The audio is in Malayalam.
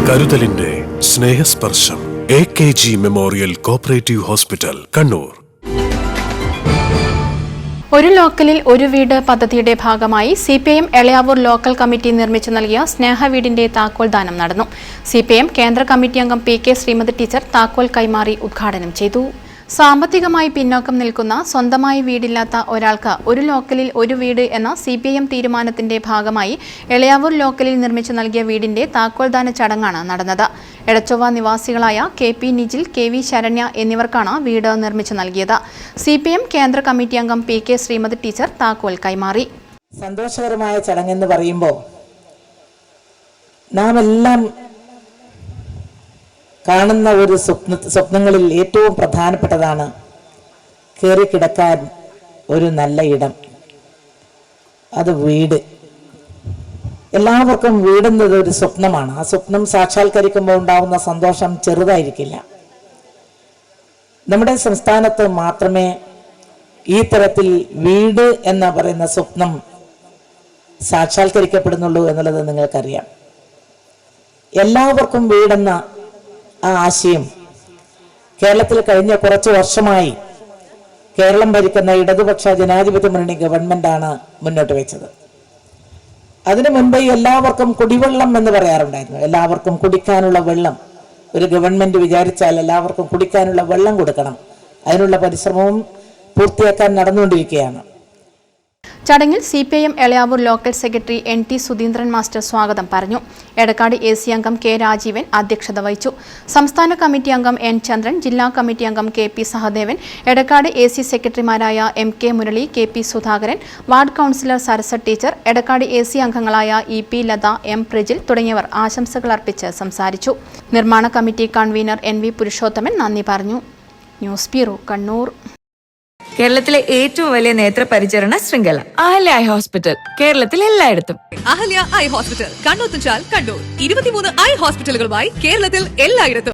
കരുതലിന്റെ സ്നേഹസ്പർശം AKG memorial cooperative hospital, Kannur. ഒരു ലോക്കലിൽ ഒരു വീട് പദ്ധതിയുടെ ഭാഗമായി CPIM എളയാവൂർ ലോക്കൽ കമ്മിറ്റി നിർമ്മിച്ചു നൽകിയ സ്നേഹവീടിന്റെ താക്കോൽദാനം നടന്നു. CPIM കേന്ദ്ര കമ്മിറ്റി അംഗം PK ശ്രീമതി ടീച്ചർ താക്കോൽ കൈമാറി ഉദ്ഘാടനം ചെയ്തു. സാമ്പത്തികമായി പിന്നോക്കം നിൽക്കുന്ന, സ്വന്തമായി വീടില്ലാത്ത ഒരാൾക്ക് ഒരു ലോക്കലിൽ ഒരു വീട് എന്ന CPIM തീരുമാനത്തിന്റെ ഭാഗമായി എളയാവൂർ ലോക്കലിൽ നിർമ്മിച്ചു നൽകിയ വീടിന്റെ താക്കോൽദാന ചടങ്ങാണ് നടന്നത്. എടച്ചൊവ്വ നിവാസികളായ KP നിജിൽ, KV ശരണ്യ എന്നിവർക്കാണ് വീട് നിർമ്മിച്ചു നൽകിയത്. CPIM കേന്ദ്ര കമ്മിറ്റി അംഗം PK ശ്രീമതി ടീച്ചർ താക്കോൽ കൈമാറി. സന്തോഷകരമായ ചടങ്ങെന്ന് പറയുമ്പോൾ നാം എല്ലാം കാണുന്ന ഒരു സ്വപ്നങ്ങളിൽ ഏറ്റവും പ്രധാനപ്പെട്ടതാണ് കയറി കിടക്കാൻ ഒരു നല്ല ഇടം, അത് വീട്. എല്ലാവർക്കും വീടുന്നത് ഒരു സ്വപ്നമാണ്. ആ സ്വപ്നം സാക്ഷാത്കരിക്കുമ്പോൾ ഉണ്ടാവുന്ന സന്തോഷം ചെറുതായിരിക്കില്ല. നമ്മുടെ സംസ്ഥാനത്ത് മാത്രമേ ഈ തരത്തിൽ വീട് എന്ന് പറയുന്ന സ്വപ്നം സാക്ഷാത്കരിക്കപ്പെടുന്നുള്ളൂ എന്നുള്ളത് നിങ്ങൾക്കറിയാം. എല്ലാവർക്കും വീടെന്ന ആ ആശയം കേരളത്തിൽ കഴിഞ്ഞ കുറച്ച് വർഷമായി കേരളം ഭരിക്കുന്ന ഇടതുപക്ഷ ജനാധിപത്യ മുന്നണി ഗവൺമെന്റാണ് മുന്നോട്ട് വെച്ചത്. അതിനു മുൻപ് എല്ലാവർക്കും കുടിവെള്ളം എന്ന് പറയാറുണ്ടായിരുന്നു. എല്ലാവർക്കും കുടിക്കാനുള്ള വെള്ളം ഒരു ഗവൺമെന്റ് വിചാരിച്ചാൽ എല്ലാവർക്കും കുടിക്കാനുള്ള വെള്ളം കൊടുക്കണം. അതിനുള്ള പരിശ്രമവും പൂർത്തിയാക്കാൻ നടന്നുകൊണ്ടിരിക്കുകയാണ്. ചടങ്ങിൽ CPIM Elayavoor local secretary NT Sudheendran master സ്വാഗതം പറഞ്ഞു. എടക്കാട് AC അംഗം K രാജീവൻ അധ്യക്ഷത വഹിച്ചു. സംസ്ഥാന കമ്മിറ്റി അംഗം N ചന്ദ്രൻ, ജില്ലാ കമ്മിറ്റി അംഗം KP സഹദേവൻ, എടക്കാട് AC സെക്രട്ടറിമാരായ MK Murali, KP Sudhakaran, ward councillor Sarasa teacher, Edakkad AC അംഗങ്ങളായ EP ലത, M പ്രജിൽ തുടങ്ങിയവർ ആശംസകൾ അർപ്പിച്ച് സംസാരിച്ചു. നിർമ്മാണ കമ്മിറ്റി കൺവീനർ NV പുരുഷോത്തമൻ നന്ദി പറഞ്ഞു. News bureau, Kannur. കേരളത്തിലെ ഏറ്റവും വലിയ നേത്ര പരിചരണ ശൃംഖല അഹല്യ ഐ ഹോസ്പിറ്റൽ, കേരളത്തിൽ എല്ലായിടത്തും. Ahalya eye hospital, Kannur, Kannur. 23 eye ഹോസ്പിറ്റലുകളുമായി കേരളത്തിൽ എല്ലായിടത്തും.